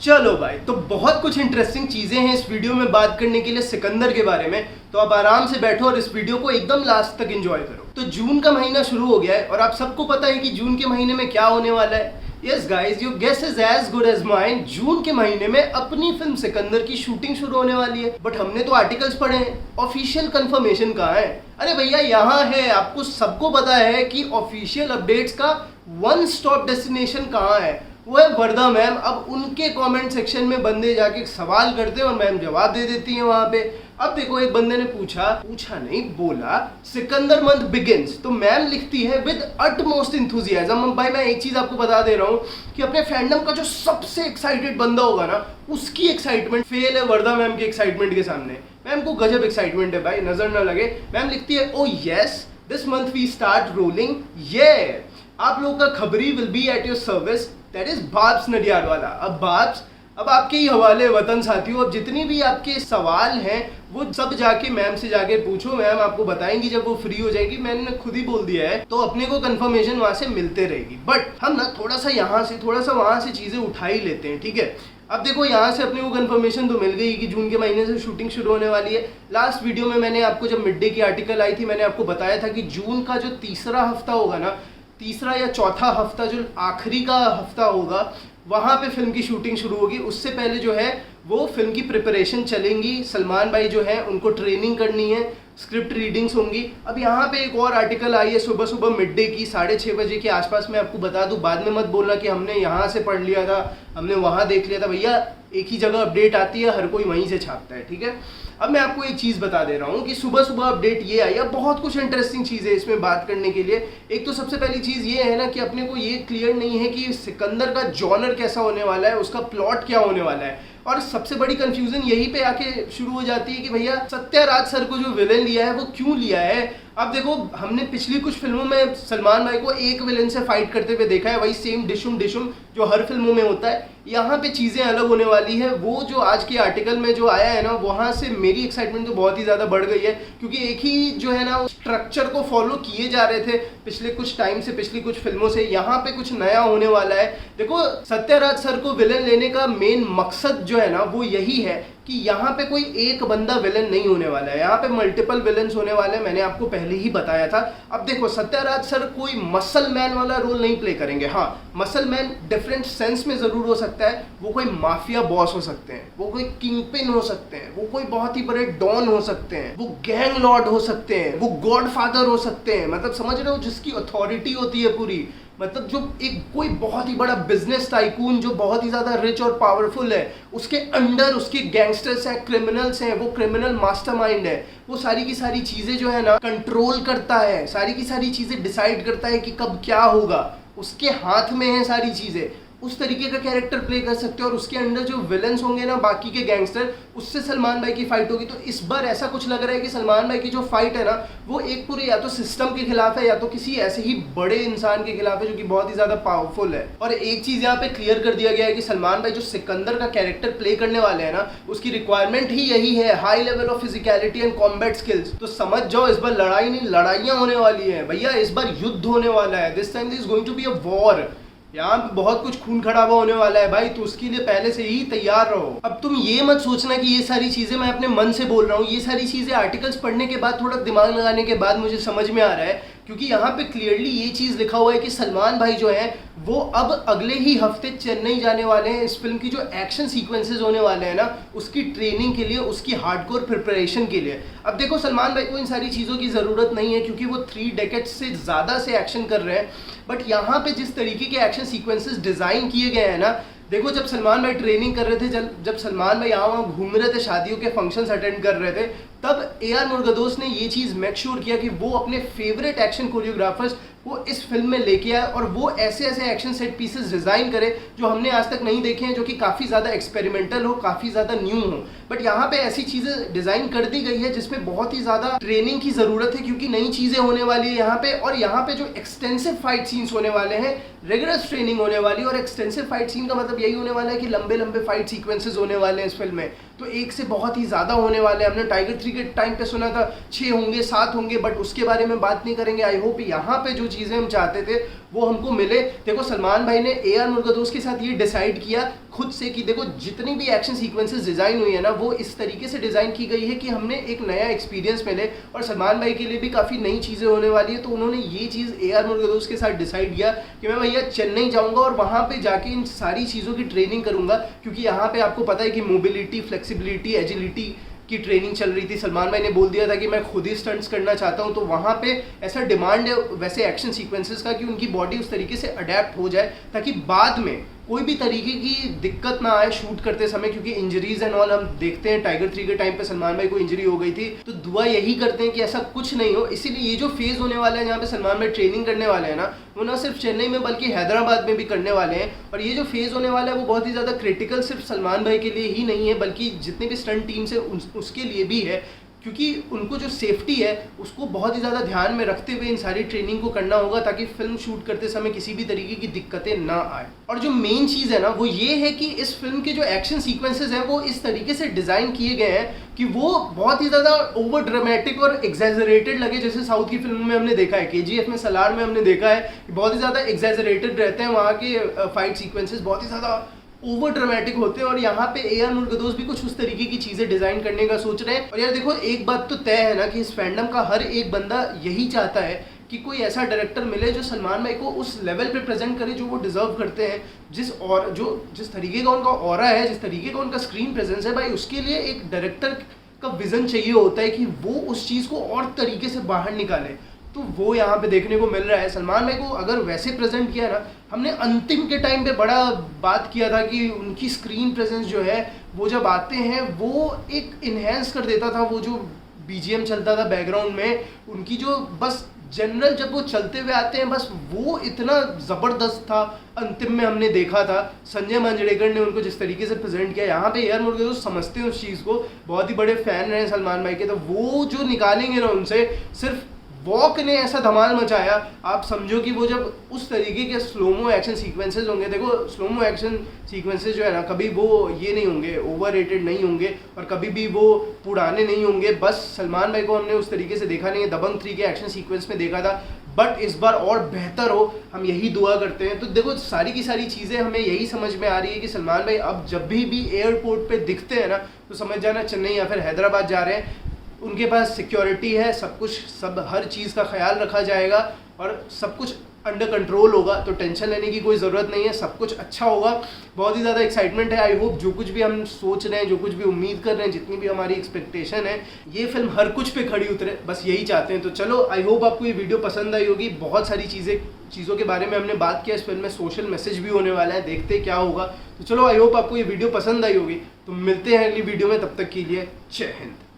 चलो भाई, तो बहुत कुछ इंटरेस्टिंग चीजें हैं इस वीडियो में बात करने के लिए सिकंदर के बारे में। तो आप आराम से बैठो और इस वीडियो को एकदम लास्ट तक एंजॉय करो। तो जून का महीना शुरू हो गया है और आप सबको पता है कि जून के महीने में क्या होने वाला है। Yes guys, your guess is as good as mine. जून के महीने में अपनी फिल्म सिकंदर की शूटिंग शुरू होने वाली है। बट हमने तो आर्टिकल्स पढ़े हैं, ऑफिशियल कंफर्मेशन कहाँ है? अरे भैया यहाँ है। आपको सबको पता है कि ऑफिशियल अपडेट्स का वन स्टॉप डेस्टिनेशन कहाँ है, वो है वर्दा मैम। अब उनके कमेंट सेक्शन में बंदे जाके सवाल करते हैं और मैम जवाब दे देती हैं वहां पे। अब देखो, एक बंदे ने पूछा नहीं, बोला सिकंदर मंथ बिगिंस, तो मैम लिखती है विद अटमोस्ट इंथुजियाज्म। भाई मैं एक चीज आपको बता दे रहा हूँ कि अपने फैंडम का जो सबसे एक्साइटेड बंदा होगा ना, उसकी एक्साइटमेंट फेल है वर्दा मैम के एक्साइटमेंट के सामने। मैम को गजब एक्साइटमेंट है भाई, नजर ना लगे। मैम लिखती है, oh yes this month we start rolling, ये आप लोगों का खबरी will be at your service, that is Babs Nadiadwala. अब बाब्स, अब आपके ही हवाले वतन साथियों। अब जितनी भी आपके सवाल हैं वो सब जाके मैम से जाके पूछो, मैम आपको बताएंगी जब वो फ्री हो जाएगी। मैंने खुद ही बोल दिया है, तो अपने को कंफर्मेशन वहां से मिलते रहेगी। बट हम ना थोड़ा सा यहाँ से थोड़ा सा वहां से चीजें उठा ही लेते हैं, ठीक है। अब देखो, यहाँ से अपने को कंफर्मेशन तो मिल गई कि जून के महीने से शूटिंग शुरू होने वाली है। लास्ट वीडियो में मैंने आपको, जब मिड डे की आर्टिकल आई थी, मैंने आपको बताया था कि जून का जो तीसरा हफ्ता होगा ना, तीसरा या चौथा हफ्ता, जो आखिरी का हफ्ता होगा, वहाँ पे फिल्म की शूटिंग शुरू होगी। उससे पहले जो है वो फिल्म की प्रिपरेशन चलेंगी। सलमान भाई जो है उनको ट्रेनिंग करनी है, स्क्रिप्ट रीडिंग्स होंगी। अब यहाँ पे एक और आर्टिकल आई है सुबह सुबह मिड डे की 6:30 बजे के आसपास। मैं आपको बता दूं, बाद में मत बोलना कि हमने यहाँ से पढ़ लिया था, हमने वहाँ देख लिया था। भैया एक ही जगह अपडेट आती है, हर कोई वहीं से छापता है, ठीक है। अब मैं आपको एक चीज़ बता दे रहा हूँ कि सुबह सुबह अपडेट ये आई है। बहुत कुछ इंटरेस्टिंग चीज़ है इसमें बात करने के लिए। एक तो सबसे पहली चीज़ ये है ना कि अपने को ये क्लियर नहीं है कि सिकंदर का जॉनर कैसा होने वाला है, उसका प्लॉट क्या होने वाला है। और सबसे बड़ी कंफ्यूजन यहीं पे आके शुरू हो जाती है कि भैया सत्यराज सर को जो विलेन लिया है वो क्यों लिया है। अब देखो, हमने पिछली कुछ फिल्मों में सलमान भाई को एक विलेन से फाइट करते हुए देखा है, वही सेम डिशुम डिशुम जो हर फिल्मों में होता है। यहाँ पे चीज़ें अलग होने वाली है। वो जो आज के आर्टिकल में जो आया है ना, वहाँ से मेरी एक्साइटमेंट तो बहुत ही ज़्यादा बढ़ गई है, क्योंकि एक ही जो है ना स्ट्रक्चर को फॉलो किए जा रहे थे पिछले कुछ टाइम से, पिछली कुछ फिल्मों से। यहाँ पे कुछ नया होने वाला है। देखो, सत्यराज सर को विलेन लेने का मेन मकसद जो है ना वो यही है कि यहाँ पे कोई एक बंदा विलन नहीं होने वाला है, यहाँ पे मल्टीपल विलन्स होने वाले हैं। मैंने आपको पहले ही बताया था। अब देखो, सत्यराज सर कोई मसल मैन वाला रोल नहीं प्ले करेंगे। हाँ, मसल मैन डिफरेंट सेंस में जरूर हो सकता है। वो कोई माफिया बॉस हो सकते हैं, वो कोई किंग पिन हो सकते हैं, वो कोई बहुत ही बड़े डॉन हो सकते हैं, वो गैंग लॉर्ड हो सकते हैं, वो गॉड फादर हो सकते हैं। मतलब समझ रहे हो, जिसकी अथॉरिटी होती है पूरी। मतलब जो एक कोई बहुत ही बड़ा बिजनेस टाइकून जो बहुत ही ज़्यादा रिच और पावरफुल है, उसके अंडर उसके गैंगस्टर्स हैं, क्रिमिनल्स हैं, वो क्रिमिनल मास्टरमाइंड है। वो सारी की सारी चीज़ें जो है ना कंट्रोल करता है, सारी की सारी चीज़ें डिसाइड करता है कि कब क्या होगा। उसके हाथ में है सारी चीज़ें। उस तरीके का कैरेक्टर प्ले कर सकते हो। और उसके अंदर जो विलन्स होंगे ना, बाकी के गैंगस्टर, उससे सलमान भाई की फाइट होगी। तो इस बार ऐसा कुछ लग रहा है कि सलमान भाई की जो फाइट है ना, वो एक पूरे या तो सिस्टम के खिलाफ है या तो किसी ऐसे ही बड़े इंसान के खिलाफ है जो कि बहुत ही ज्यादा पावरफुल है। और एक चीज यहाँ पे क्लियर कर दिया गया है कि सलमान भाई जो सिकंदर का कैरेक्टर प्ले करने वाले हैं ना, उसकी रिक्वायरमेंट ही यही है, high level of physicality and combat skills. तो समझ जाओ, इस बार लड़ाई नहीं, लड़ाइयाँ होने वाली है भैया। इस बार युद्ध होने वाला है। This time is going to be a war. यहाँ पे बहुत कुछ खून खराबा होने वाला है भाई, तो उसके लिए पहले से ही तैयार रहो। अब तुम ये मत सोचना कि ये सारी चीजें मैं अपने मन से बोल रहा हूँ। ये सारी चीजें आर्टिकल्स पढ़ने के बाद, थोड़ा दिमाग लगाने के बाद मुझे समझ में आ रहा है, क्योंकि यहाँ पे क्लियरली ये चीज लिखा हुआ है कि सलमान भाई जो है वो अब अगले ही हफ्ते चेन्नई जाने वाले हैं। इस फिल्म की जो एक्शन सीक्वेंसेस होने वाले हैं ना, उसकी ट्रेनिंग के लिए, उसकी हार्डकोर प्रिपरेशन के लिए। अब देखो, सलमान भाई को इन सारी चीज़ों की ज़रूरत नहीं है, क्योंकि वो 3 डेकेड्स से ज़्यादा से एक्शन कर रहे हैं। बट यहाँ पे जिस तरीके के एक्शन सीक्वेंसेस डिज़ाइन किए गए हैं ना, देखो, जब सलमान भाई ट्रेनिंग कर रहे थे, जब सलमान भाई यहाँ वहाँ घूम रहे थे, शादियों के फंक्शंस अटेंड कर रहे थे, तब AR मुरुगदोस ने ये चीज़ मेक श्योर किया कि वो अपने फेवरेट एक्शन कोरियोग्राफर्स वो इस फिल्म में लेके आए और वो ऐसे ऐसे एक्शन सेट पीसेस डिज़ाइन करे जो हमने आज तक नहीं देखे हैं, जो कि काफ़ी ज़्यादा एक्सपेरिमेंटल हो, काफ़ी ज़्यादा न्यू हो। बट यहाँ पे ऐसी चीज़ें डिज़ाइन कर दी गई है जिसमें बहुत ही ज़्यादा ट्रेनिंग की ज़रूरत है, क्योंकि नई चीज़ें होने वाली है यहाँ पे। और यहाँ पे जो एक्सटेंसिव फाइट सीन्स होने वाले हैं, रिगरस ट्रेनिंग होने वाली है। और एक्सटेंसिव फाइट सीन का मतलब यही होने वाला है कि लंबे लंबे फाइट सीक्वेंसेज होने वाले हैं इस फिल्म में। तो एक से बहुत ही ज़्यादा होने वाले हैं। हमने टाइगर 3 के टाइम पे सुना था 6 होंगे, 7 होंगे, बट उसके बारे में बात नहीं करेंगे। आई होप यहाँ पे जो चीज़ें हम चाहते थे वो हमको मिले। देखो सलमान भाई ने AR मुर्गदोस के साथ ये डिसाइड किया खुद से कि देखो जितनी भी एक्शन सीक्वेंसेस डिज़ाइन हुई है ना वो इस तरीके से डिज़ाइन की गई है कि हमने एक नया एक्सपीरियंस मिले, और सलमान भाई के लिए भी काफ़ी नई चीज़ें होने वाली है। तो उन्होंने ये चीज़ AR मुर्गदोस के साथ डिसाइड किया कि मैं भैया चेन्नई जाऊँगा और वहाँ पर जाके इन सारी चीज़ों की ट्रेनिंग करूँगा, क्योंकि यहाँ पर आपको पता है कि मोबिलिटी, फ्लेक्सिबिलिटी, एजिलिटी की ट्रेनिंग चल रही थी। सलमान भाई ने बोल दिया था कि मैं खुद ही स्टंट्स करना चाहता हूं, तो वहां पे ऐसा डिमांड है वैसे एक्शन सीक्वेंसेस का कि उनकी बॉडी उस तरीके से अडेप्ट हो जाए ताकि बाद में कोई भी तरीके की दिक्कत ना आए शूट करते समय, क्योंकि इंजरीज एंड ऑल हम देखते हैं टाइगर 3 के टाइम पे सलमान भाई को इंजरी हो गई थी। तो दुआ यही करते हैं कि ऐसा कुछ नहीं हो। इसीलिए ये जो फेज होने वाला है जहाँ पे सलमान भाई ट्रेनिंग करने वाले हैं ना, वो ना सिर्फ चेन्नई में बल्कि हैदराबाद में भी करने वाले हैं। और ये जो फेज होने वाला है वो बहुत ही ज़्यादा क्रिटिकल सिर्फ सलमान भाई के लिए ही नहीं है बल्कि जितने भी स्टंट टीम्स है उसके लिए भी है, क्योंकि उनको जो सेफ्टी है उसको बहुत ही ज़्यादा ध्यान में रखते हुए इन सारी ट्रेनिंग को करना होगा ताकि फिल्म शूट करते समय किसी भी तरीके की दिक्कतें ना आए। और जो मेन चीज़ है ना वो ये है कि इस फिल्म के जो एक्शन सीक्वेंसेस हैं वो इस तरीके से डिज़ाइन किए गए हैं कि वो बहुत ही ज़्यादा ओवर ड्रामेटिक और एग्जैजरेटेड लगे, जैसे साउथ की फिल्मों में हमने देखा है। KGF में, सलार में हमने देखा है कि बहुत ही ज़्यादा एग्जैजरेटेड रहते हैं वहाँ के फाइट सीक्वेंसेस, बहुत ही ज़्यादा ओवर ड्रामेटिक होते हैं। और यहाँ पे AR मुर्गदोस भी कुछ उस तरीके की चीज़ें डिज़ाइन करने का सोच रहे हैं। और यार देखो एक बात तो तय है ना कि इस फैंडम का हर एक बंदा यही चाहता है कि कोई ऐसा डायरेक्टर मिले जो सलमान भाई को उस लेवल पे प्रेजेंट करे जो वो डिजर्व करते हैं। जिस तरीके का उनका ऑरा है, जिस तरीके का उनका स्क्रीन प्रेजेंस है, भाई उसके लिए एक डायरेक्टर का विजन चाहिए होता है कि वो उस चीज़ को और तरीके से बाहर निकाले। तो वो यहाँ पे देखने को मिल रहा है। सलमान भाई को अगर वैसे प्रेजेंट किया ना, हमने अंतिम के टाइम पे बड़ा बात किया था कि उनकी स्क्रीन प्रेजेंस जो है वो जब आते हैं वो एक इन्हेंस कर देता था। वो जो BGM चलता था बैकग्राउंड में, उनकी जो बस जनरल जब वो चलते हुए आते हैं बस वो इतना ज़बरदस्त था। अंतिम में हमने देखा था संजय मंजरेकर ने उनको जिस तरीके से प्रेजेंट किया, यहाँ पे AR मुर्गदोस समझते हैं उस चीज़ को, बहुत ही बड़े फ़ैन रहे सलमान भाई के। तो वो जो निकालेंगे ना उनसे, सिर्फ वॉक ने ऐसा धमाल मचाया, आप समझो कि वो जब उस तरीके के स्लोमो एक्शन सीक्वेंसेस होंगे, देखो स्लोमो एक्शन सीक्वेंसेस जो है ना कभी वो ये नहीं होंगे, ओवररेटेड नहीं होंगे और कभी भी वो पुराने नहीं होंगे। बस सलमान भाई को हमने उस तरीके से देखा नहीं है, दबंग 3 के एक्शन सीक्वेंस में देखा था, बट इस बार और बेहतर हो, हम यही दुआ करते हैं। तो देखो सारी की सारी चीज़ें हमें यही समझ में आ रही है कि सलमान भाई अब जब भी एयरपोर्ट पे दिखते हैं ना तो समझ जाना चेन्नई या फिर हैदराबाद जा रहे हैं। उनके पास सिक्योरिटी है, सब हर चीज़ का ख्याल रखा जाएगा और सब कुछ अंडर कंट्रोल होगा, तो टेंशन लेने की कोई ज़रूरत नहीं है, सब कुछ अच्छा होगा। बहुत ही ज़्यादा एक्साइटमेंट है। आई होप जो कुछ भी हम सोच रहे हैं, जो कुछ भी उम्मीद कर रहे हैं, जितनी भी हमारी एक्सपेक्टेशन है, ये फिल्म हर कुछ पे खड़ी उतरे, बस यही चाहते हैं। तो चलो आई होप आपको ये वीडियो पसंद आई होगी। बहुत सारी चीज़ों के बारे में हमने बात किया इस फिल्म में, सोशल मैसेज भी होने वाला है, देखते क्या होगा। तो चलो आई होप आपको ये वीडियो पसंद आई होगी। तो मिलते हैं अगली वीडियो में, तब तक के लिए जय हिंद।